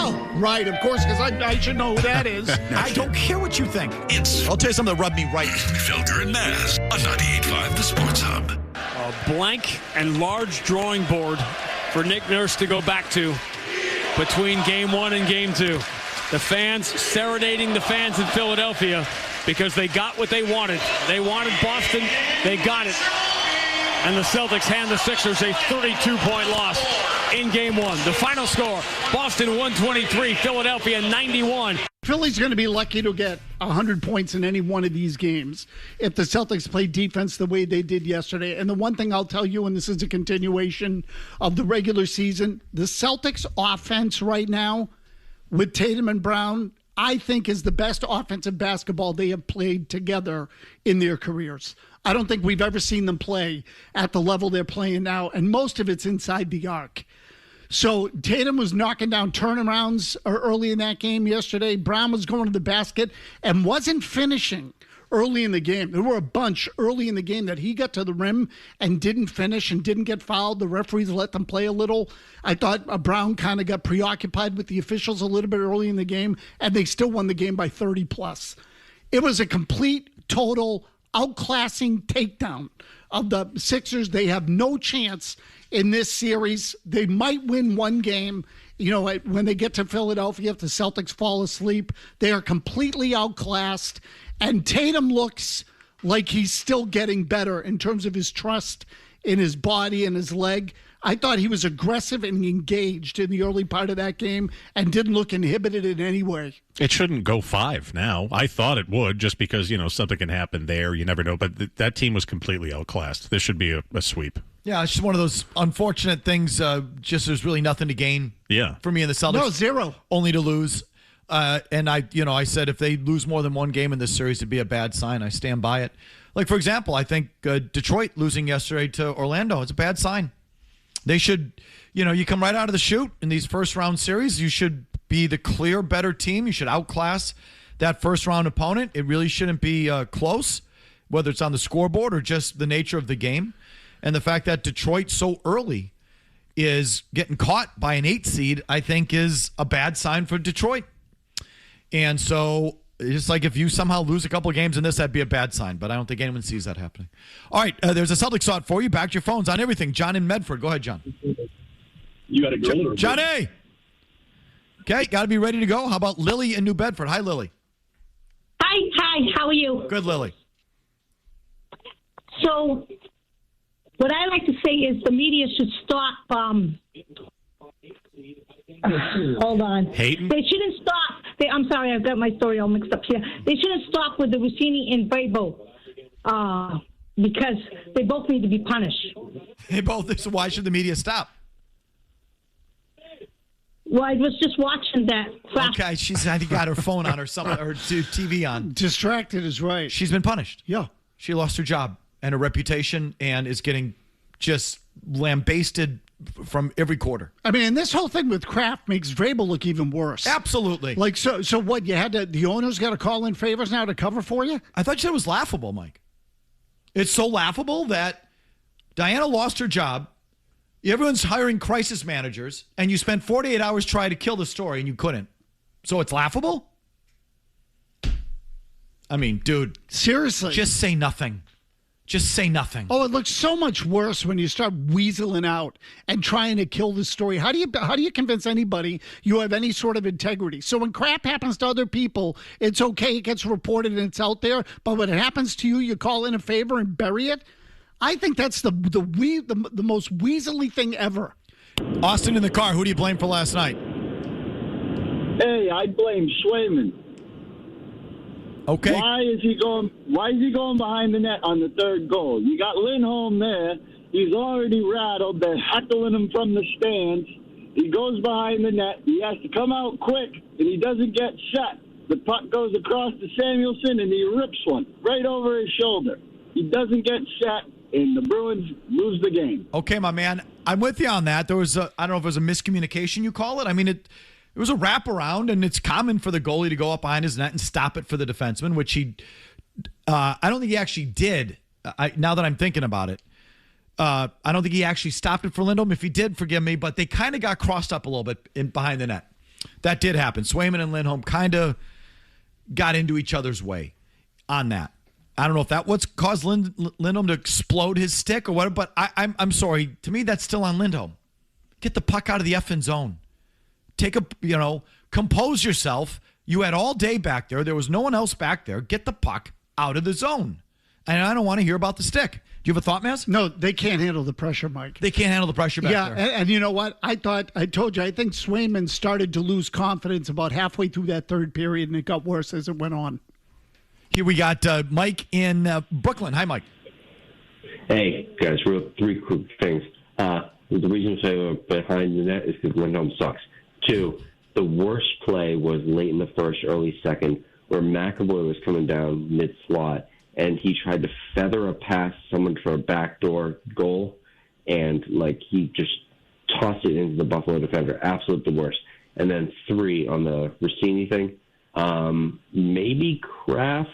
Oh, right, of course, because I should know who that is. I don't care what you think. I'll tell you something that rubbed me right. Felger and Mazz on 98.5 The Sports Hub. A blank and large drawing board for Nick Nurse to go back to between Game 1 and Game 2. The fans serenading the fans in Philadelphia because they got what they wanted. They wanted Boston. They got it. And the Celtics hand the Sixers a 32-point loss in Game 1. The final score, Boston 123, Philadelphia 91. Philly's going to be lucky to get 100 points in any one of these games if the Celtics play defense the way they did yesterday. And the one thing I'll tell you, and this is a continuation of the regular season, the Celtics offense right now with Tatum and Brown, I think is the best offensive basketball they have played together in their careers. I don't think we've ever seen them play at the level they're playing now, and most of it's inside the arc. So Tatum was knocking down turnarounds early in that game yesterday. Brown was going to the basket and wasn't finishing early in the game. There were a bunch early in the game that he got to the rim and didn't finish and didn't get fouled. The referees let them play a little. I thought Brown kind of got preoccupied with the officials a little bit early in the game, and they still won the game by 30+. It was a complete, total outclassing takedown of the Sixers. They have no chance in this series. They might win one game. You know, when they get to Philadelphia, if the Celtics fall asleep, they are completely outclassed. And Tatum looks like he's still getting better in terms of his trust in his body and his leg. I thought he was aggressive and engaged in the early part of that game and didn't look inhibited in any way. It shouldn't go 5 now. I thought it would just because, something can happen there. You never know. But that team was completely outclassed. This should be a sweep. Yeah, it's just one of those unfortunate things. Just there's really nothing to gain for me and the Celtics. No, zero. Only to lose. And I said if they lose more than one game in this series, it'd be a bad sign. I stand by it. Like, for example, I think Detroit losing yesterday to Orlando is a bad sign. They should, you come right out of the chute in these first-round series. You should be the clear better team. You should outclass that first-round opponent. It really shouldn't be close, whether it's on the scoreboard or just the nature of the game. And the fact that Detroit so early is getting caught by an 8 seed, I think, is a bad sign for Detroit. And so it's like if you somehow lose a couple of games in this, that'd be a bad sign. But I don't think anyone sees that happening. All right, there's a Celtics thought for you. Back to your phones on everything. John in Medford. Go ahead, John. You got a griller. Johnny! Okay, got to be ready to go. How about Lily in New Bedford? Hi, Lily. Hi, how are you? Good, Lily. So what I like to say is the media should stop hold on. Hating? They shouldn't stop. I'm sorry, I've got my story all mixed up here. They shouldn't stop with the Rossini and Bravo because they both need to be punished. So why should the media stop? Well, I was just watching that. Okay, I think got her phone on or something, or TV on. Distracted is right. She's been punished. Yeah. She lost her job and her reputation and is getting just lambasted from every quarter. I mean, and this whole thing with Kraft makes Vrabel look even worse. Absolutely. Like, so what, the owners got to call in favors now to cover for you? I thought you said it was laughable, Mike. It's so laughable that Diana lost her job. Everyone's hiring crisis managers, and you spent 48 hours trying to kill the story, and you couldn't. So it's laughable? I mean, dude. Seriously. Just say nothing. Just say nothing. Oh, it looks so much worse when you start weaseling out and trying to kill the story. How do you convince anybody you have any sort of integrity? So when crap happens to other people, it's okay, it gets reported and it's out there. But when it happens to you, you call in a favor and bury it. I think that's the most weaselly thing ever. Austin in the car. Who do you blame for last night? Hey, I blame Swayman. Okay. Why is he going behind the net on the third goal? You got Lindholm there. He's already rattled. They're heckling him from the stands. He goes behind the net. He has to come out quick, and he doesn't get set. The puck goes across to Samuelson, and he rips one right over his shoulder. He doesn't get set, and the Bruins lose the game. Okay, my man. I'm with you on that. There was I don't know if it was a miscommunication you call it. I mean, it was a wraparound, and it's common for the goalie to go up behind his net and stop it for the defenseman, which he I don't think he actually did. Now that I'm thinking about it, I don't think he actually stopped it for Lindholm. If he did, forgive me, but they kind of got crossed up a little bit behind the net. That did happen. Swayman and Lindholm kind of got into each other's way on that. I don't know if that what's caused Lindholm to explode his stick or what, but I'm sorry. To me, that's still on Lindholm. Get the puck out of the effing zone. Compose yourself. You had all day back there. There was no one else back there. Get the puck out of the zone. And I don't want to hear about the stick. Do you have a thought, Mazz? No, they can't handle the pressure, Mike. They can't handle the pressure back there. Yeah, and you know what? I told you, I think Swayman started to lose confidence about halfway through that third period, and it got worse as it went on. Here we got Mike in Brooklyn. Hi, Mike. Hey, guys, three quick things. The reason I say we're behind the net is because Lindholm sucks. 2, the worst play was late in the first, early second, where McAvoy was coming down mid-slot, and he tried to feather a pass someone for a backdoor goal, and he just tossed it into the Buffalo defender. Absolute the worst. And then 3 on the Rossini thing. Maybe Kraft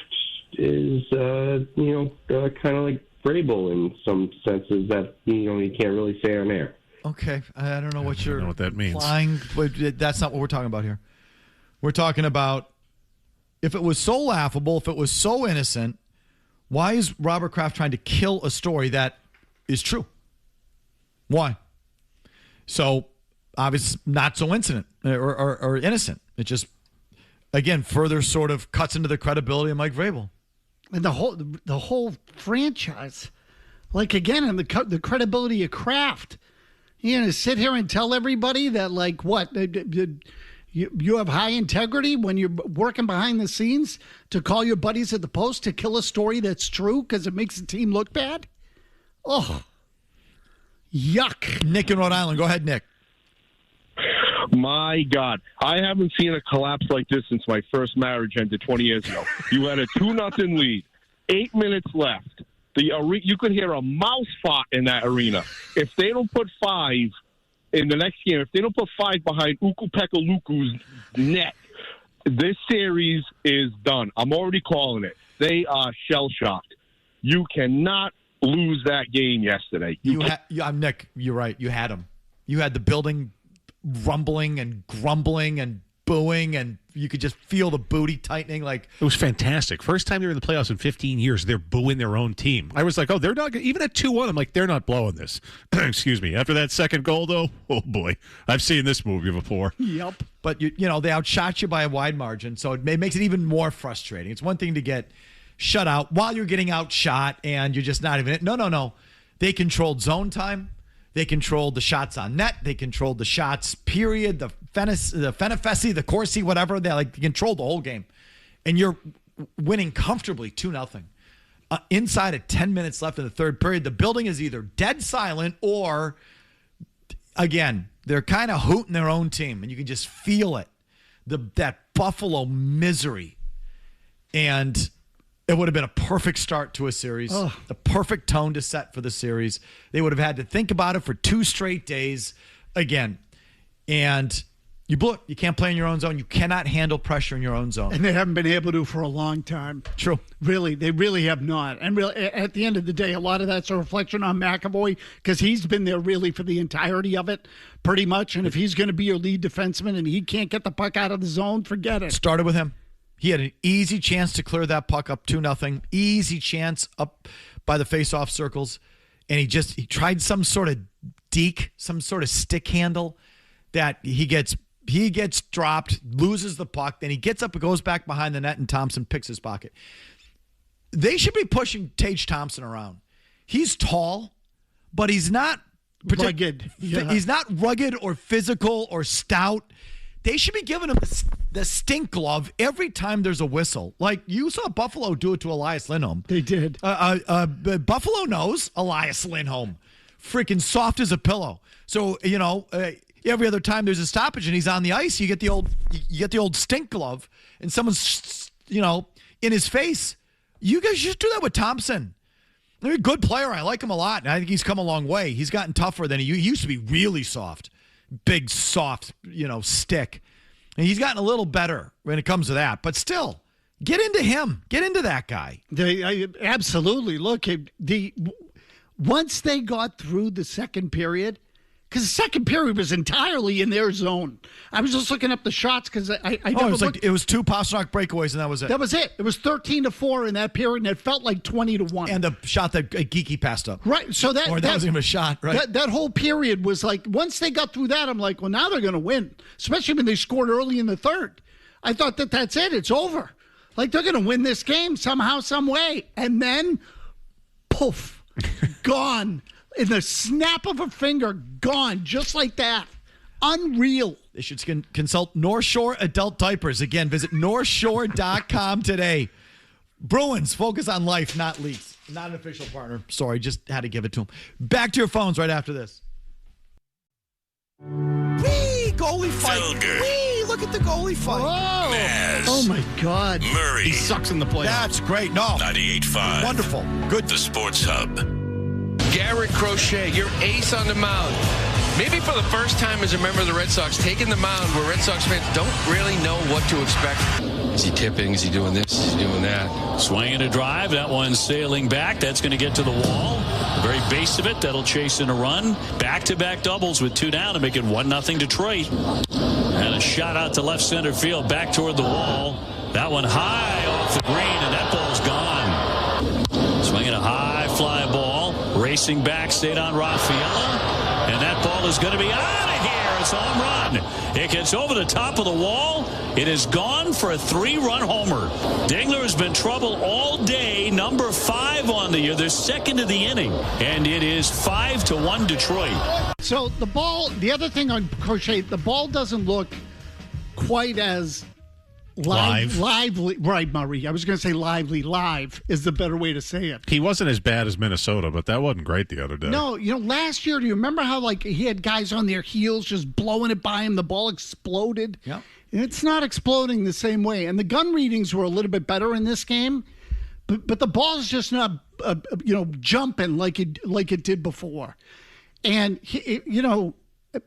is kind of like Vrabel in some senses that you can't really say on air. Okay, I don't know what you're what that means. Implying. That's not what we're talking about here. We're talking about if it was so laughable, if it was so innocent. Why is Robert Kraft trying to kill a story that is true? Why? So, obviously, not so innocent or innocent. It just, again, further sort of cuts into the credibility of Mike Vrabel. And the whole franchise, again, and the credibility of Kraft. You're going to sit here and tell everybody that, what? You have high integrity when you're working behind the scenes to call your buddies at the post to kill a story that's true because it makes the team look bad? Oh, yuck. Nick in Rhode Island. Go ahead, Nick. My God. I haven't seen a collapse like this since my first marriage ended 20 years ago. You had a 2-0 lead, 8 minutes left. You could hear a mouse fart in that arena. If they don't put 5 in the next game, if they don't put 5 behind Ukko-Pekka-Luku's net, this series is done. I'm already calling it. They are shell-shocked. You cannot lose that game yesterday. Nick, you're right. You had them. You had the building rumbling and grumbling and booing, and you could just feel the booty tightening. It was fantastic. First time they're in the playoffs in 15 years, they're booing their own team. I was like, they're not, even at 2-1, I'm like, they're not blowing this. Excuse me. After that second goal, though, oh boy, I've seen this movie before. Yep. But, they outshot you by a wide margin, so it makes it even more frustrating. It's one thing to get shut out while you're getting outshot and you're just not even, no. They controlled zone time. They controlled the shots on net. They controlled the shots, period, the Fenefesi, the Corsi, whatever. They controlled the whole game. And you're winning comfortably 2-0. Inside of 10 minutes left in the third period, the building is either dead silent or, again, they're kind of hooting their own team. And you can just feel it, that Buffalo misery. And it would have been a perfect start to a series, the perfect tone to set for the series. They would have had to think about it for 2 straight days again. And you blew it. You can't play in your own zone. You cannot handle pressure in your own zone. And they haven't been able to for a long time. True. Really, they really have not. And really, at the end of the day, a lot of that's a reflection on McAvoy because he's been there really for the entirety of it, pretty much. And if he's going to be your lead defenseman and he can't get the puck out of the zone, forget it. Started with him. He had an easy chance to clear that puck up 2-0. Easy chance up by the face-off circles. And he tried some sort of deke, some sort of stick handle that he gets dropped, loses the puck, then he gets up and goes back behind the net, and Thompson picks his pocket. They should be pushing Tage Thompson around. He's tall, but he's not rugged. Yeah. He's not rugged or physical or stout. They should be giving him the stink glove every time there's a whistle. Like you saw Buffalo do it to Elias Lindholm. They did. Buffalo knows Elias Lindholm. Freaking soft as a pillow. So, every other time there's a stoppage and he's on the ice, you get the old stink glove and someone's, in his face. You guys just do that with Thompson. He's a good player. I like him a lot. And I think he's come a long way. He's gotten tougher than he used to be. Really soft. Big, soft, stick. And he's gotten a little better when it comes to that. But still, get into him. Get into that guy. Absolutely. Look, once they got through the second period, because the second period was entirely in their zone. I was just looking up the shots because it was 2 Pastrnak breakaways, and that was it. That was it. It was 13-4 in that period, and it felt like 20-1. And the shot that Geeky passed up. Right. So that wasn't even a shot, right? That whole period was like, once they got through that, I'm like, well, now they're going to win, especially when they scored early in the third. I thought that's it. It's over. Like, they're going to win this game somehow, some way. And then, poof, gone. In the snap of a finger, gone, just like that. Unreal. They should consult North Shore Adult Diapers. Again, visit northshore.com today. Bruins, focus on life, not leaks. Not an official partner. Sorry, just had to give it to them. Back to your phones right after this. Whee! Goalie fight. Felger. Whee! Look at the goalie fight. Oh, Mazz. oh my God. Murray. He sucks in the playoffs. That's great. No. 98.5. Wonderful. Good. The Sports Hub. Garrett Crochet, your ace on the mound. Maybe for the first time as a member of the Red Sox, taking the mound where Red Sox fans don't really know what to expect. Is he tipping? Is he doing this? Is he doing that? Swinging a drive. That one's sailing back. That's going to get to the wall. The very base of it, that'll chase in a run. Back-to-back doubles with 2 down to make it 1-0 Detroit. And a shot out to left center field, back toward the wall. That one high off the green, and that ball's gone. Swinging a high fly ball. Racing back, stayed on Rafaela. And that ball is going to be out of here. It's a home run. It gets over the top of the wall. It is gone for a 3-run homer. Dingler has been trouble all day. Number 5 on the year. They're second of the inning. And it is 5-1 Detroit. So the ball, the other thing on Crochet, the ball doesn't look quite as lively. Right, Murray. I was going to say lively. Live is the better way to say it. He wasn't as bad as Minnesota, but that wasn't great the other day. No, last year, do you remember how he had guys on their heels just blowing it by him? The ball exploded. Yeah. It's not exploding the same way. And the gun readings were a little bit better in this game, but the ball's just not jumping like it did before. And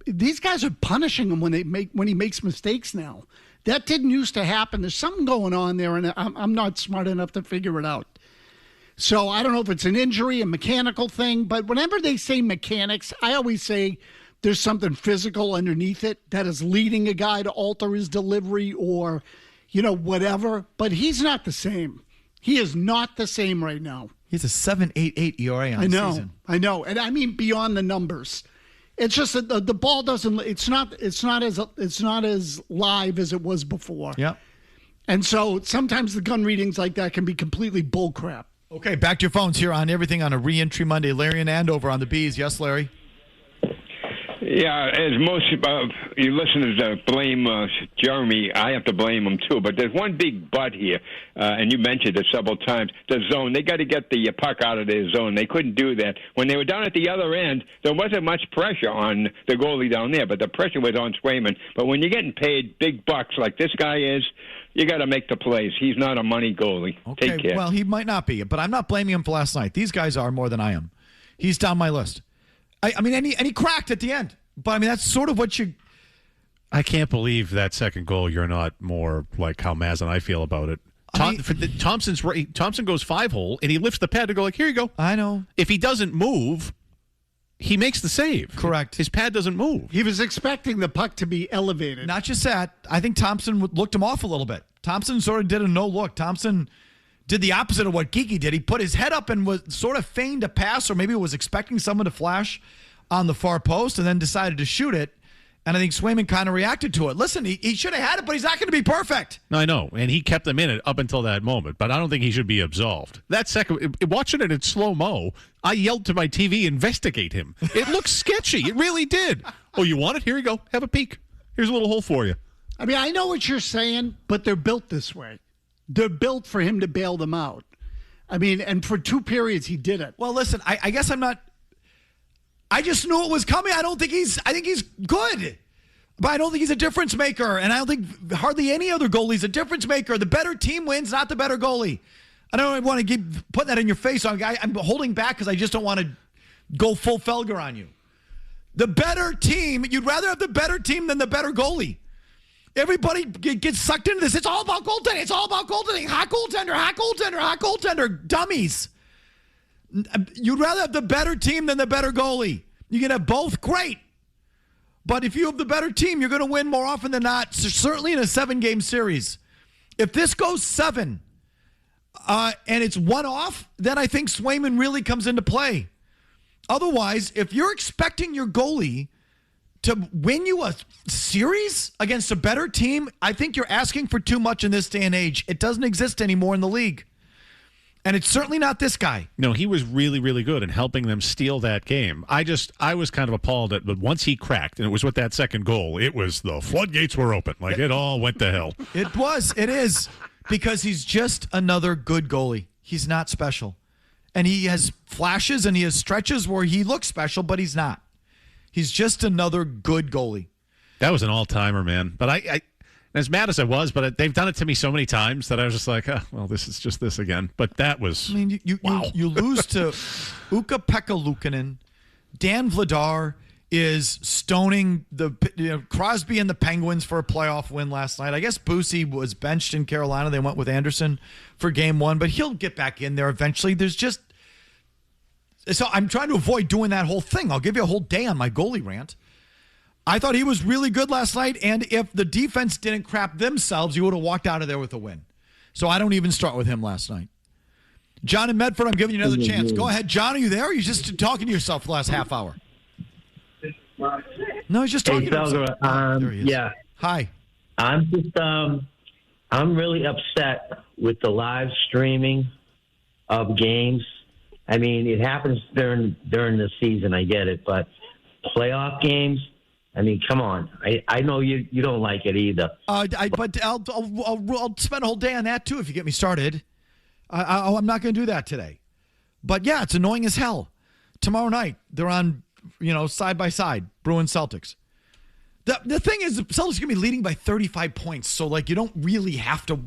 these guys are punishing him when he makes mistakes now. That didn't used to happen. There's something going on there, and I'm not smart enough to figure it out. So I don't know if it's an injury, a mechanical thing, but whenever they say mechanics, I always say there's something physical underneath it that is leading a guy to alter his delivery or, whatever. But he's not the same. He is not the same right now. He's a 7.88 ERA on the season. I know. And I mean beyond the numbers. It's just that the ball doesn't. It's not as live as it was before. Yeah. And so sometimes the gun readings like that can be completely bullcrap. Okay, back to your phones here on Everything on a Reentry Monday. Larry and Andover on the Bees. Yes, Larry. Yeah, as most you listeners blame Jeremy, I have to blame him too. But there's one big but here, and you mentioned it several times. The zone, they got to get the puck out of their zone. They couldn't do that. When they were down at the other end, there wasn't much pressure on the goalie down there, but the pressure was on Swayman. But when you're getting paid big bucks like this guy is, you got to make the plays. He's not a money goalie. Okay, Take care. Well, he might not be, but I'm not blaming him for last night. These guys are more than I am. He's down my list. I mean, and he cracked at the end. But, I mean, that's sort of what you... I can't believe that second goal you're not more like how Mazz and I feel about it. Thompson goes 5-hole, and he lifts the pad to go like, here you go. I know. If he doesn't move, he makes the save. Correct. His pad doesn't move. He was expecting the puck to be elevated. Not just that. I think Thompson looked him off a little bit. Thompson sort of did a no-look. Thompson did the opposite of what Geeky did. He put his head up and was sort of feigned a pass, or maybe was expecting someone to flash on the far post and then decided to shoot it. And I think Swayman kind of reacted to it. Listen, he should have had it, but he's not going to be perfect. No, I know. And he kept them in it up until that moment. But I don't think he should be absolved. That second, watching it in slow-mo, I yelled to my TV, investigate him. It looks sketchy. It really did. Oh, you want it? Here you go. Have a peek. Here's a little hole for you. I mean, I know what you're saying, but they're built this way. They're built for him to bail them out. I mean, and for 2 periods, he did it. Well, listen, I guess I'm not... I just knew it was coming. I think he's good. But I don't think he's a difference maker. And I don't think hardly any other goalie's a difference maker. The better team wins, not the better goalie. I don't want to keep putting that in your face. I'm holding back because I just don't want to go full Felger on you. The better team, you'd rather have the better team than the better goalie. Everybody gets sucked into this. It's all about goaltending. It's all about goaltending. Hot goaltender, hot goaltender, hot goaltender. Dummies. You'd rather have the better team than the better goalie. You can have both. Great. But if you have the better team, you're going to win more often than not, certainly in a 7-game series. If this goes 7 and it's one off, then I think Swayman really comes into play. Otherwise, if you're expecting your goalie to win you a series against a better team, I think you're asking for too much in this day and age. It doesn't exist anymore in the league. And it's certainly not this guy. No, he was really, really good in helping them steal that game. I was kind of appalled at, but once he cracked, and it was with that second goal, it was the floodgates were open. Like, it all went to hell. It is, because he's just another good goalie. He's not special. And he has flashes and he has stretches where he looks special, but he's not. He's just another good goalie. That was an all-timer, man. But I as mad as I was, but they've done it to me so many times that I was just like, well, this is just this again. But that was, I mean, you lose to Ukko-Pekka Luukkonen. Dan Vladar is stoning Crosby and the Penguins for a playoff win last night. I guess Boosie was benched in Carolina. They went with Anderson for game 1, but he'll get back in there eventually. So I'm trying to avoid doing that whole thing. I'll give you a whole day on my goalie rant. I thought he was really good last night, and if the defense didn't crap themselves, you would have walked out of there with a win. So I don't even start with him last night. John in Medford, I'm giving you another chance. Go ahead, John. Are you there? Or are you just talking to yourself the last half hour? No, he's just talking to himself. There he is. Yeah. Hi. I'm just I'm really upset with the live streaming of games. I mean, it happens during the season. I get it, but playoff games. I mean, come on. I know you don't like it either. But I'll spend a whole day on that too if you get me started. I'm not going to do that today. But yeah, it's annoying as hell. Tomorrow night they're on, side by side, Bruins Celtics. The thing is, the Celtics are going to be leading by 35 points, so you don't really have to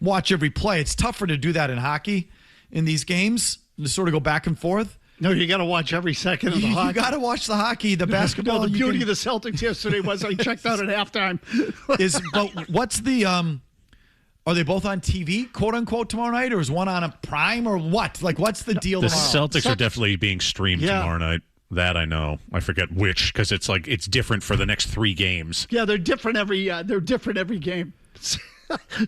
watch every play. It's tougher to do that in hockey in these games to sort of go back and forth. No, you got to watch every second of the hockey. You got to watch the hockey, the basketball. No, the beauty of the Celtics yesterday was I checked out at halftime. But what's the are they both on TV, quote unquote, tomorrow night, or is one on a Prime, or what? What's the deal? The tomorrow? Celtics are definitely being streamed tomorrow night. That I know. I forget which, because it's different for the next 3 games. Yeah, they're different every game.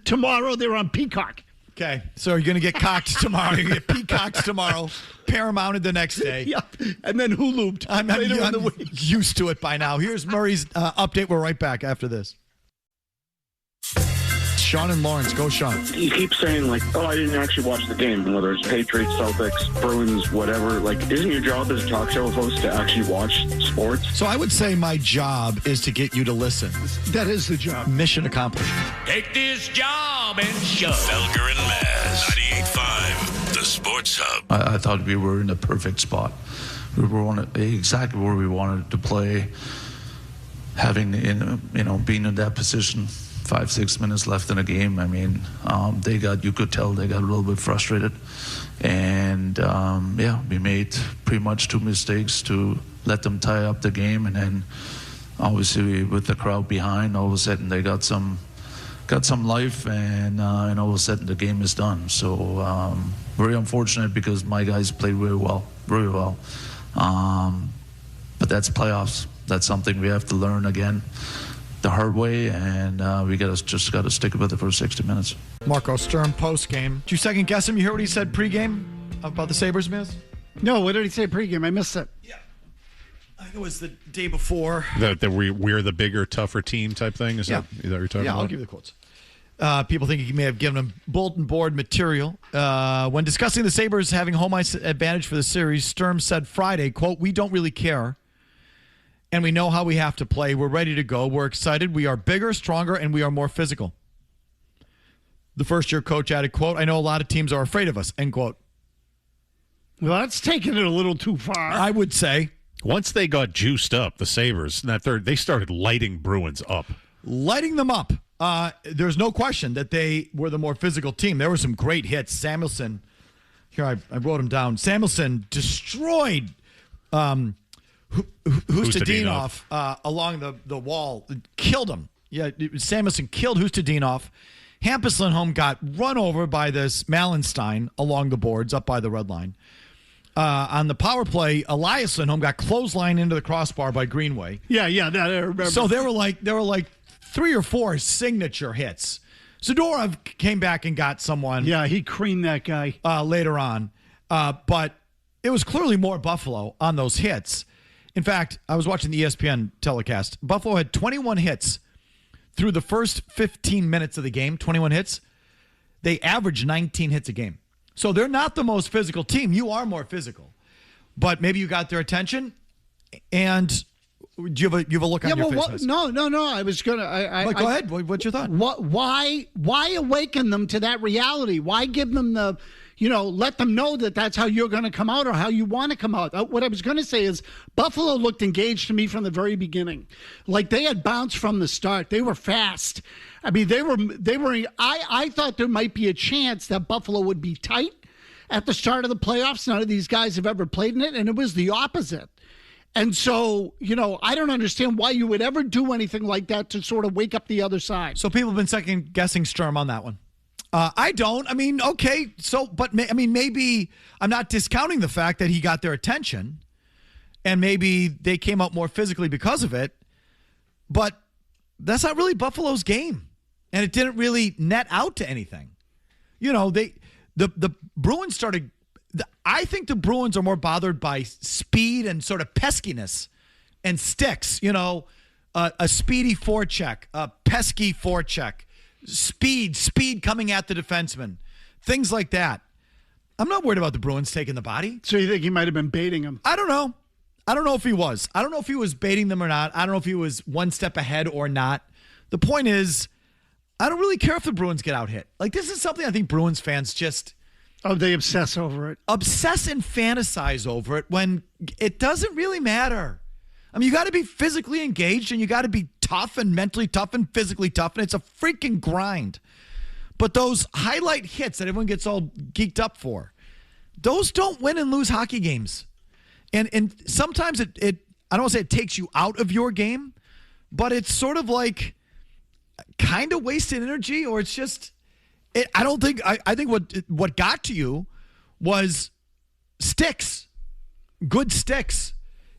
Tomorrow they're on Peacock. Okay, so you're going to get cocked tomorrow. You're going to get peacocks tomorrow, Paramounted the next day. Yep, and then Hulu'd later in the week. Used to it by now. Here's Murray's update. We're right back after this. Sean and Lawrence. Go, Sean. You keep saying, I didn't actually watch the game, whether it's Patriots, Celtics, Bruins, whatever. Isn't your job as a talk show host to actually watch sports? So I would say my job is to get you to listen. That is the job. Mission accomplished. Take this job and shove. Felger and Mazz, 98.5, the Sports Hub. I thought we were in the perfect spot. We were exactly where we wanted to play, being in that position. 5-6 minutes left in the game. I mean, you could tell they got a little bit frustrated. And, we made pretty much 2 mistakes to let them tie up the game. And then, obviously, with the crowd behind, all of a sudden they got some life, and all of a sudden the game is done. So, very unfortunate because my guys played very well. But that's playoffs. That's something we have to learn again the hard way, and we just got to stick with it for 60 minutes. Marco Sturm post-game. Did you second guess him? You hear what he said pre-game about the Sabres, Miz? No, what did he say pre-game? I missed it. Yeah. I think it was the day before. That we're the bigger, tougher team type thing? Is that what you're talking about? Yeah, I'll give you the quotes. People think he may have given him bulletin board material. When discussing the Sabres having home ice advantage for the series, Sturm said Friday, quote, "We don't really care. And we know how we have to play. We're ready to go. We're excited. We are bigger, stronger, and we are more physical." The first-year coach added, quote, "I know a lot of teams are afraid of us," end quote. Well, that's taking it a little too far. I would say. Once they got juiced up, the Sabres, in that third, they started lighting Bruins up. Lighting them up. There's no question that they were the more physical team. There were some great hits. Samuelson, here I wrote him down. Samuelson destroyed Hustadinov along the wall, killed him. Yeah, Samuelson killed Hustadinov. Hampus Lindholm got run over by this Malenstein along the boards up by the red line. on the power play, Elias Lindholm got clotheslined into the crossbar by Greenway. Yeah, that I remember. So there were like 3 or 4 signature hits. Zadorov came back and got someone. Yeah, he creamed that guy later on. But it was clearly more Buffalo on those hits. In fact, I was watching the ESPN telecast. Buffalo had 21 hits through the first 15 minutes of the game, 21 hits. They averaged 19 hits a game. So they're not the most physical team. You are more physical. But maybe you got their attention. And do you have a look on your face? No. I was going to... Go ahead. What's your thought? Why awaken them to that reality? Why give them the... let them know that that's how you're going to come out or how you want to come out. What I was going to say is Buffalo looked engaged to me from the very beginning. Like they had bounced from the start. They were fast. I mean, they were. I thought there might be a chance that Buffalo would be tight at the start of the playoffs. None of these guys have ever played in it, and it was the opposite. And so, I don't understand why you would ever do anything like that to sort of wake up the other side. So people have been second guessing Sturm on that one. I don't. I mean, okay. So, but maybe I'm not discounting the fact that he got their attention and maybe they came out more physically because of it. But that's not really Buffalo's game. And it didn't really net out to anything. The Bruins started. I think the Bruins are more bothered by speed and sort of peskiness and sticks. A speedy forecheck, a pesky forecheck. Speed coming at the defenseman. Things like that. I'm not worried about the Bruins taking the body. So you think he might have been baiting him? I don't know. I don't know if he was. I don't know if he was baiting them or not. I don't know if he was one step ahead or not. The point is, I don't really care if the Bruins get out hit. Like, this is something I think Bruins fans just... Oh, they obsess over it. Obsess and fantasize over it when it doesn't really matter. I mean, you got to be physically engaged and you got to be tough and mentally tough and physically tough, and it's a freaking grind. But those highlight hits that everyone gets all geeked up for, those don't win and lose hockey games. And sometimes it I don't want to say it takes you out of your game, but it's sort of like kind of wasted energy, or it's just I think what got to you was sticks, good sticks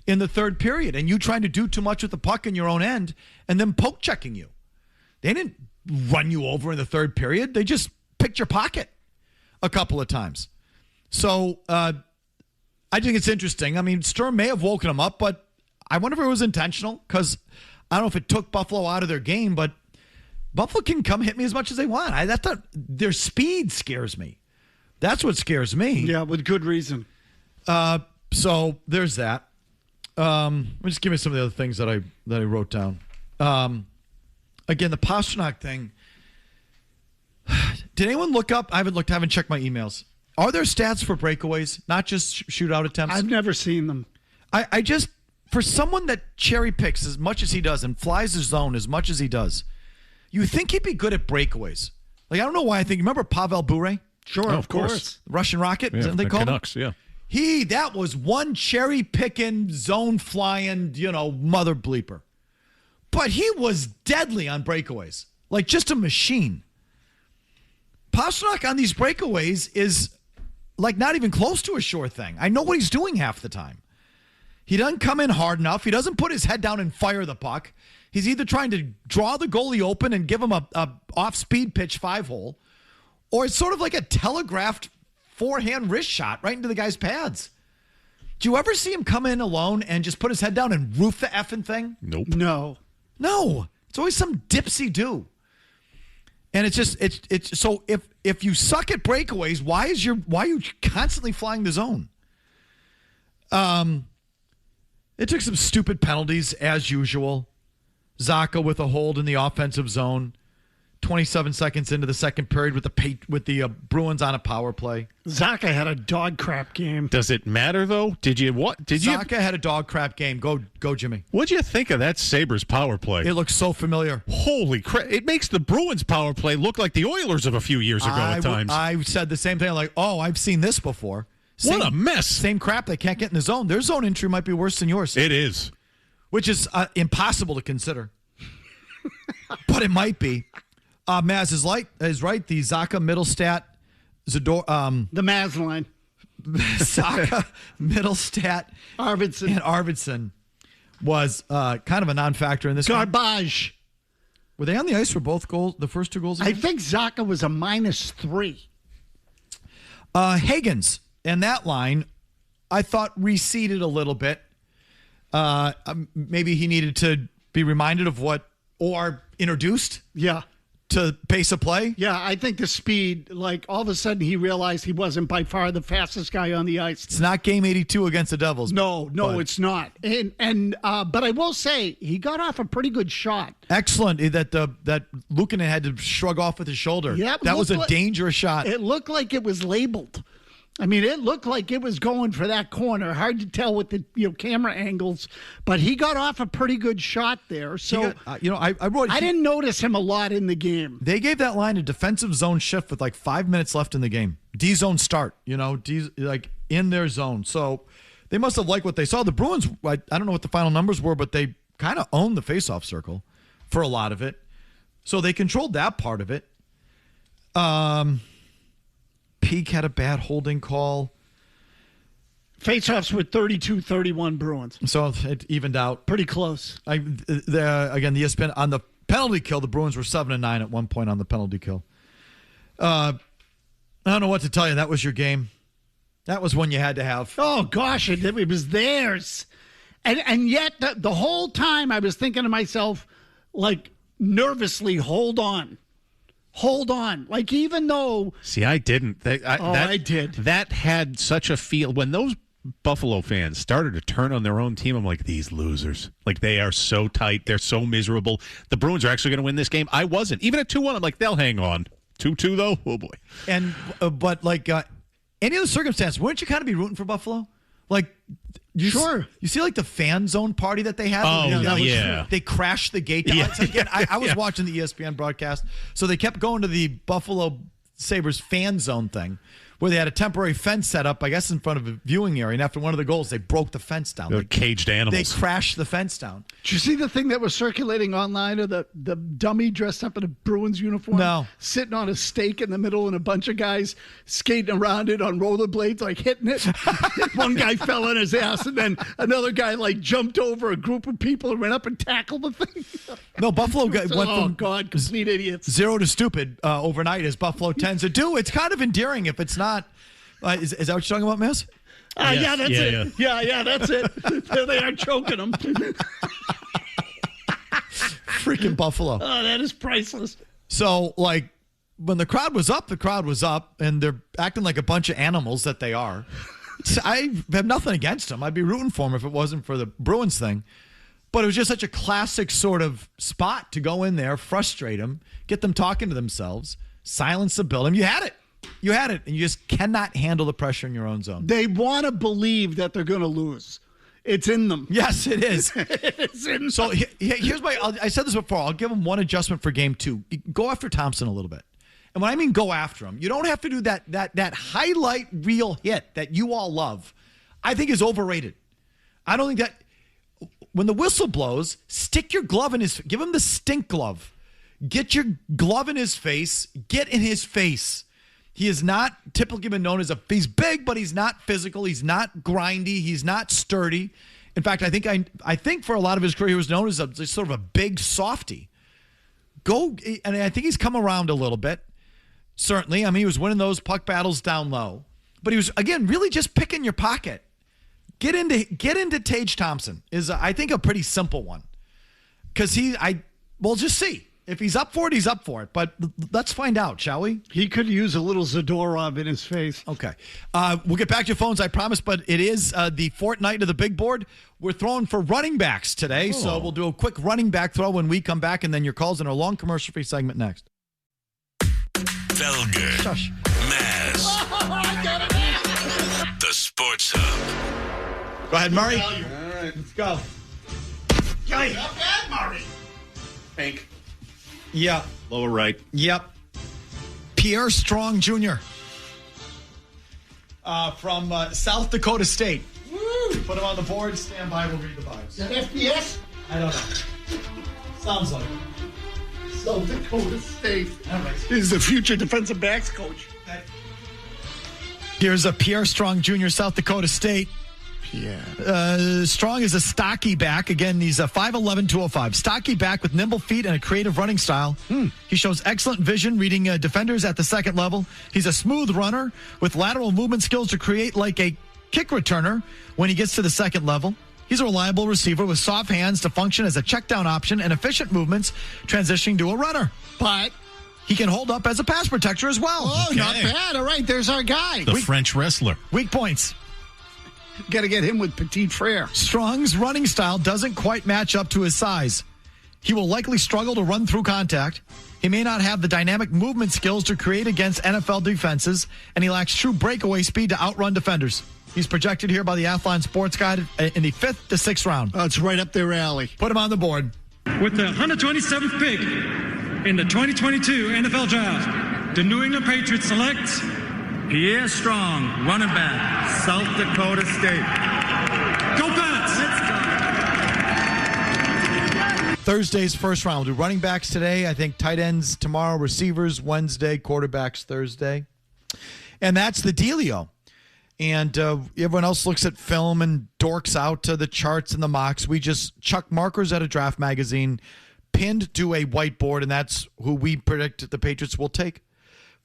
in the third period, and you trying to do too much with the puck in your own end and then poke checking you. They didn't run you over in the third period. They just picked your pocket a couple of times. So I think it's interesting. I mean, Sturm may have woken them up, but I wonder if it was intentional, because I don't know if it took Buffalo out of their game, but Buffalo can come hit me as much as they want. Their speed scares me. That's what scares me. Yeah, with good reason. So there's that. Let me just give me some of the other things that I wrote down. Again, the Pastrnak thing. Did anyone look up? I haven't checked my emails. Are there stats for breakaways, not just shootout attempts? I've never seen them. I just, for someone that cherry picks as much as he does and flies his zone as much as he does, you think he'd be good at breakaways. Like, I don't know why I think. Remember Pavel Bure? Sure, of course. Russian Rocket, yeah, is that what they the call Canucks, him? yeah. That was one cherry picking, zone flying, mother bleeper. But he was deadly on breakaways. Like, just a machine. Pastrnak on these breakaways is like not even close to a sure thing. I know what he's doing half the time. He doesn't come in hard enough. He doesn't put his head down and fire the puck. He's either trying to draw the goalie open and give him a off-speed pitch 5-hole, or it's sort of like a telegraphed forehand wrist shot right into the guy's pads. Do you ever see him come in alone and just put his head down and roof the effing thing? Nope. No. It's always some dipsy do. And it's just it's so if you suck at breakaways, why are you constantly flying the zone? It took some stupid penalties as usual. Zaka with a hold in the offensive zone. 27 seconds into the second period with the Bruins on a power play. Zaka had a dog crap game. Does it matter though? Zaka had a dog crap game. Go, Jimmy. What'd you think of that Sabres power play? It looks so familiar. Holy crap! It makes the Bruins power play look like the Oilers of a few years ago at times. I said the same thing. Like, I've seen this before. What a mess! Same crap. They can't get in the zone. Their zone entry might be worse than yours. It is, which is impossible to consider, but it might be. Mazz is right. The Zaka middle stat, the Mazz line. Saka, Middlestat, Arvidsson, and Arvidsson was kind of a non-factor in this game. Garbage. Were they on the ice for both goals, the first two goals? I think Zaka was a -3. Higgins and that line, I thought receded a little bit. Maybe he needed to be reminded of what or introduced. Yeah. To pace of play? Yeah, I think the speed, like all of a sudden he realized he wasn't by far the fastest guy on the ice. It's not game 82 against the Devils. No, it's not. But I will say he got off a pretty good shot. Excellent. That Luukkonen had to shrug off with his shoulder. Yeah, that was a dangerous shot. It looked like it was labeled. I mean, it looked like it was going for that corner. Hard to tell with the camera angles, but he got off a pretty good shot there. So I didn't notice him a lot in the game. They gave that line a defensive zone shift with like 5 minutes left in the game. D zone start, D like in their zone. So they must have liked what they saw. The Bruins, I don't know what the final numbers were, but they kind of owned the faceoff circle for a lot of it. So they controlled that part of it. Peak had a bad holding call. Faceoffs were 32-31 Bruins. So it evened out. Pretty close. Again, the ESPN on the penalty kill, the Bruins were 7-9 at one point on the penalty kill. I don't know what to tell you. That was your game. That was one you had to have. Oh, gosh, it was theirs. And yet, the whole time I was thinking to myself, like, nervously, hold on. Hold on. Like, even though... See, I didn't. I did. That had such a feel. When those Buffalo fans started to turn on their own team, I'm like, these losers. Like, they are so tight. They're so miserable. The Bruins are actually going to win this game. I wasn't. Even at 2-1, I'm like, they'll hang on. 2-2, though? Oh, boy. And but, like, any other circumstance, wouldn't you kind of be rooting for Buffalo? Like... Sure. You see, like, the fan zone party that they had? Oh, yeah. They crashed the gate down. Yeah. Again, I was watching the ESPN broadcast, so they kept going to the Buffalo Sabres fan zone thing, where they had a temporary fence set up, I guess, in front of a viewing area. And after one of the goals, they broke the fence down. They're caged animals. They crashed the fence down. Did you see the thing that was circulating online of the dummy dressed up in a Bruins uniform? No. Sitting on a stake in the middle and a bunch of guys skating around it on rollerblades, like hitting it. One guy fell on his ass, and then another guy, like, jumped over a group of people and went up and tackled the thing. No, Buffalo went from complete idiots. 0 to stupid overnight, as Buffalo tends to do. It's kind of endearing if it's not. Is that what you're talking about, Mazz? Yes. Yeah, that's it. Yeah, that's it. There they are choking them. Freaking Buffalo. Oh, that is priceless. So, like, when the crowd was up, and they're acting like a bunch of animals that they are. I have nothing against them. I'd be rooting for them if it wasn't for the Bruins thing. But it was just such a classic sort of spot to go in there, frustrate them, get them talking to themselves, silence the building. You had it. And you just cannot handle the pressure in your own zone. They want to believe that they're going to lose. It's in them. Yes, it is. It's in them. So here's I said this before. I'll give them one adjustment for game 2. Go after Thompson a little bit. And when I mean go after him, you don't have to do that highlight reel hit that you all love. I think is overrated. I don't think that when the whistle blows, stick your glove in give him the stink glove. Get your glove in his face. Get in his face. He is not typically been known as he's big, but he's not physical. He's not grindy. He's not sturdy. In fact, I think for a lot of his career, he was known as sort of a big softy. And I think he's come around a little bit. Certainly. I mean, he was winning those puck battles down low. But he was, again, really just picking your pocket. Get into Tage Thompson is, I think, a pretty simple one. Because we'll just see. If he's up for it, he's up for it. But let's find out, shall we? He could use a little Zadorov in his face. Okay. We'll get back to your phones, I promise. But it is the fortnight of the big board. We're throwing for running backs today. Oh. So we'll do a quick running back throw when we come back. And then your calls in our long commercial-free segment next. Felger Mazz. The Sports Hub. Go ahead, Murray. All right. Let's go. Not bad, Murray. Pink. Yeah. Lower right. Yep. Pierre Strong Jr. From South Dakota State. Woo! Put him on the board. Stand by. We'll read the vibes. Is that FBS? I don't know. Sounds like it. South Dakota State. All right. He's the future defensive backs coach. Here's a Pierre Strong Jr., South Dakota State. Strong is a stocky back. Again, he's a 5'11", 205. Stocky back with nimble feet and a creative running style. He shows excellent vision, reading defenders at the second level. He's a smooth runner with lateral movement skills to create like a kick returner when he gets to the second level. He's a reliable receiver with soft hands to function as a check down option and efficient movements transitioning to a runner. But he can hold up as a pass protector as well. Oh, not bad. All right, there's our guy. The French wrestler. Weak points. Got to get him with Petit Frere. Strong's running style doesn't quite match up to his size. He will likely struggle to run through contact. He may not have the dynamic movement skills to create against NFL defenses, and he lacks true breakaway speed to outrun defenders. He's projected here by the Athlon Sports Guide in the 5th to 6th round. Oh, it's right up their alley. Put him on the board. With the 127th pick in the 2022 NFL Draft, the New England Patriots select Pierre Strong, running back, South Dakota State. Go Pats! Let's go. Thursday's first round. We'll do running backs today. I think tight ends tomorrow, receivers Wednesday, quarterbacks Thursday. And that's the dealio. And everyone else looks at film and dorks out to the charts and the mocks. We just chuck markers at a draft magazine, pinned to a whiteboard, and that's who we predict the Patriots will take.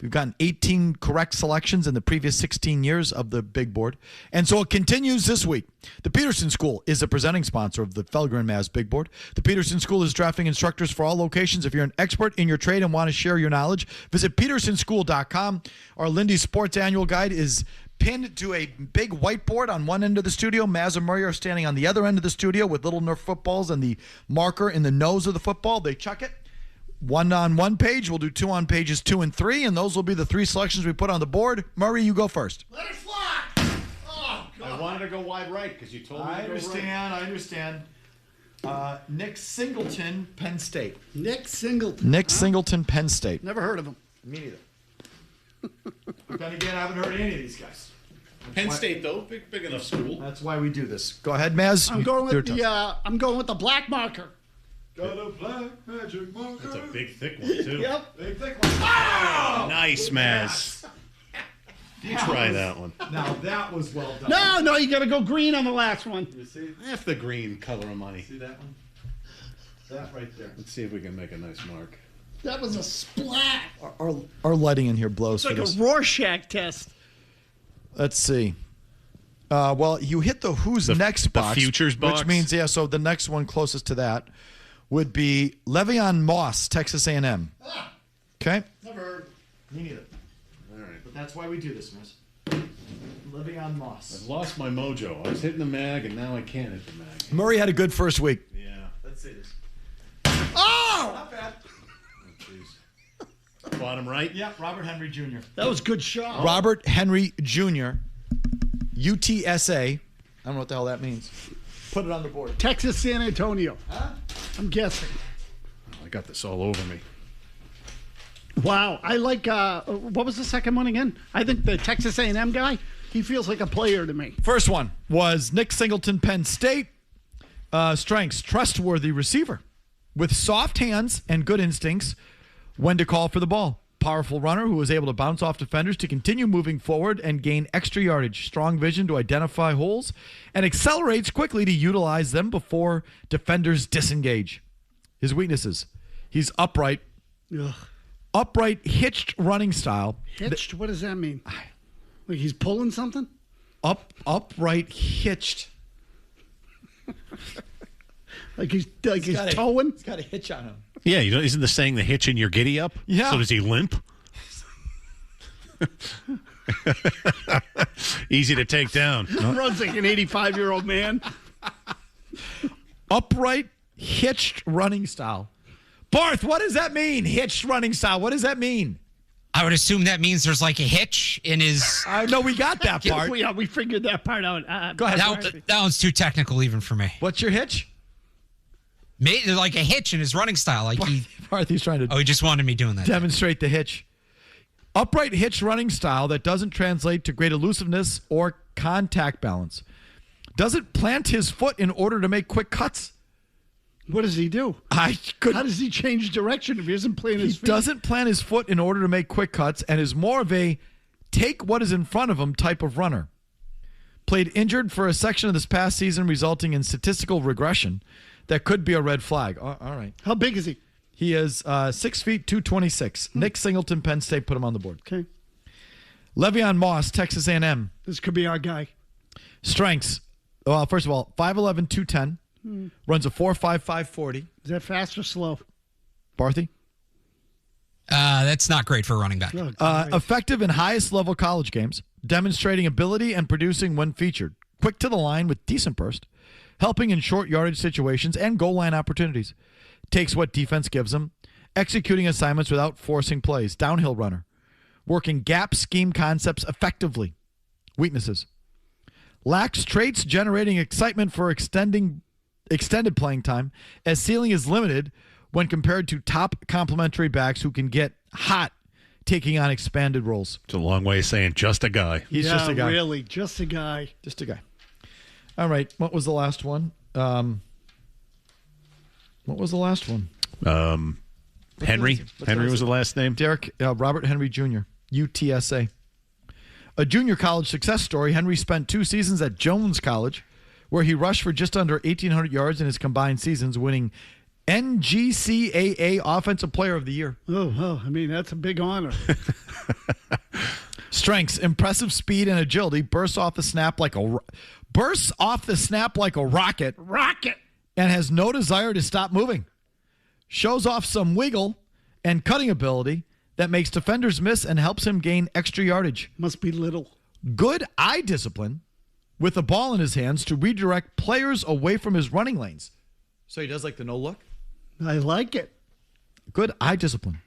We've gotten 18 correct selections in the previous 16 years of the big board. And so it continues this week. The Peterson School is a presenting sponsor of the Felger Mazz Big Board. The Peterson School is drafting instructors for all locations. If you're an expert in your trade and want to share your knowledge, visit petersonschool.com. Our Lindy Sports Annual Guide is pinned to a big whiteboard on one end of the studio. Maz and Murray are standing on the other end of the studio with little Nerf footballs and the marker in the nose of the football. They chuck it. One on one page. We'll do two on pages 2 and 3, and those will be the 3 selections we put on the board. Murray, you go first. Let it fly! Oh, God. I wanted to go wide right because you told me to go right. I understand. Nick Singleton, Penn State. Nick Singleton. Nick Singleton, Penn State. Never heard of him. Me neither. But then again, I haven't heard any of these guys. Penn State, though, big enough school. That's why we do this. Go ahead, Maz. I'm going with the black marker. Got a black magic marker. That's a big, thick one, too. Yep. Big, thick one. Oh! Nice, Maz. You try that one. Now, that was well done. No, you got to go green on the last one. You see? Half the green color of money. See that one? That right there. Let's see if we can make a nice mark. That was a splat. Our lighting in here blows It's like for this. a Rorschach test. Let's see. Well, you hit the who's next box. The futures box? Which means, so the next one closest to that would be Le'Veon Moss, Texas A&M. Okay? Never heard. Me neither. All right. But that's why we do this, miss. Le'Veon Moss. I've lost my mojo. I was hitting the mag, and now I can't hit the mag. Murray had a good first week. Yeah. Let's see this. Oh! Not bad. Bottom right? Yeah, Robert Henry Jr. That was a good shot. Robert Henry Jr., UTSA. I don't know what the hell that means. Put it on the board. Texas San Antonio. Huh? I'm guessing. I got this all over me. Wow. I like, what was the second one again? I think the Texas A&M guy, he feels like a player to me. First one was Nick Singleton, Penn State. Strengths, trustworthy receiver with soft hands and good instincts when to call for the ball. Powerful runner who is able to bounce off defenders to continue moving forward and gain extra yardage. Strong vision to identify holes and accelerates quickly to utilize them before defenders disengage. His weaknesses. He's upright. Ugh. Upright, hitched running style. Hitched? What does that mean? Like he's pulling something? Upright, hitched. like he's towing? He's got a hitch on him. Yeah, isn't the saying the hitch in your giddy up? Yeah. So does he limp? Easy to take down. Runs like an 85-year-old man. Upright, hitched running style. Barth, what does that mean? Hitched running style. What does that mean? I would assume that means there's like a hitch in his... No, we got that part. Yeah, we figured that part out. Go ahead. That one's too technical even for me. What's your hitch? There's like a hitch in his running style. Like Barthy's trying to... Oh, he just wanted me doing that. Demonstrate the hitch. Upright, hitched running style that doesn't translate to great elusiveness or contact balance. Doesn't plant his foot in order to make quick cuts. What does he do? How does he change direction if he isn't playing his feet? He doesn't plant his foot in order to make quick cuts and is more of a take what is in front of him type of runner. Played injured for a section of this past season, resulting in statistical regression that could be a red flag. All right. How big is he? He is 6 feet, 226. Nick Singleton, Penn State, put him on the board. Okay. Le'Veon Moss, Texas A&M. This could be our guy. Strengths. Well, first of all, 5'11", 210. Runs a 4.55 40. Is that fast or slow? Barthy? That's not great for a running back. Effective in highest level college games, demonstrating ability and producing when featured. Quick to the line with decent burst, helping in short yardage situations and goal line opportunities. Takes what defense gives him, executing assignments without forcing plays. Downhill runner, working gap scheme concepts effectively. Weaknesses. Lacks traits generating excitement for extended playing time, as ceiling is limited when compared to top complementary backs who can get hot taking on expanded roles. It's a long way of saying just a guy. He's just a guy. Really, just a guy. Just a guy. All right, what was the last one? Henry. Henry was the last name. Derek Robert Henry Jr., UTSA. A junior college success story. Henry spent 2 seasons at Jones College, where he rushed for just under 1,800 yards in his combined seasons, winning NGCAA Offensive Player of the Year. I mean, that's a big honor. Strengths: impressive speed and agility. Bursts off the snap like a rocket. And has no desire to stop moving. Shows off some wiggle and cutting ability that makes defenders miss and helps him gain extra yardage. Must be little. Good eye discipline with the ball in his hands to redirect players away from his running lanes. So he does like the no look? I like it. Good eye discipline.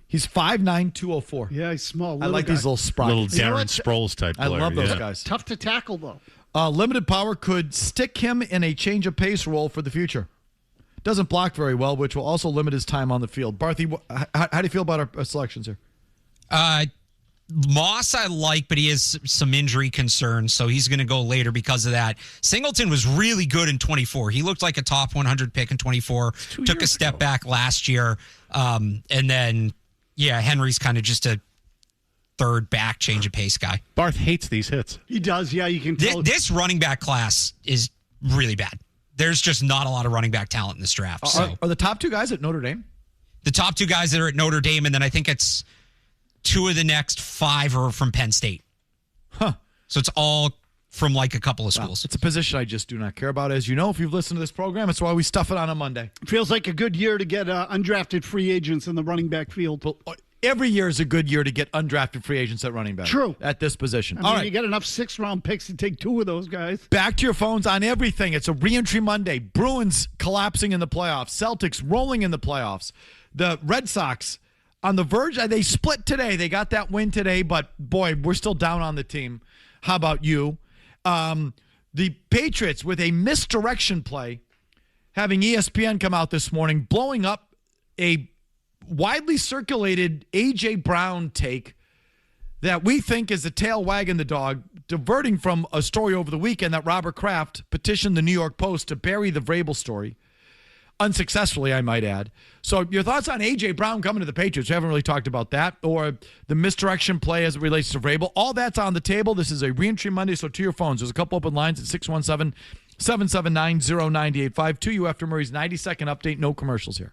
He's 5'9", 204. Yeah, he's small. I like guy. these little sprockets. Little Darren Sproles type player. I love those guys. Tough to tackle, though. Limited power could stick him in a change of pace role for the future. Doesn't block very well, which will also limit his time on the field. Barthy, how do you feel about our selections here? Moss I like, but he has some injury concerns, so he's going to go later because of that. Singleton was really good in 24. He looked like a top 100 pick in 24. Took a step back last year. And then, Henry's kind of just a third back change of pace guy. Barth hates these hits. He does, yeah, you can tell. This running back class is really bad. There's just not a lot of running back talent in this draft. Are the top 2 guys at Notre Dame? The top 2 guys that are at Notre Dame, and then I think it's 2 of the next 5 are from Penn State. Huh. So it's all from like a couple of schools. It's a position I just do not care about. As you know, if you've listened to this program, it's why we stuff it on a Monday. Feels like a good year to get undrafted free agents in the running back field. Well, every year is a good year to get undrafted free agents at running back. True. At this position. I mean, you get enough 6th-round picks to take 2 of those guys. Back to your phones on everything. It's a re-entry Monday. Bruins collapsing in the playoffs. Celtics rolling in the playoffs. The Red Sox on the verge. They split today. They got that win today, but boy, we're still down on the team. How about you? The Patriots with a misdirection play, having ESPN come out this morning, blowing up a widely circulated A.J. Brown take that we think is a tail wagging the dog, diverting from a story over the weekend that Robert Kraft petitioned the New York Post to bury the Vrabel story. Unsuccessfully, I might add. So your thoughts on A.J. Brown coming to the Patriots? We haven't really talked about that, or the misdirection play as it relates to Vrabel. All that's on the table. This is a Reentry Monday, so to your phones. There's a couple open lines at 617-779-0985. To you after Murray's 90-second update. No commercials here.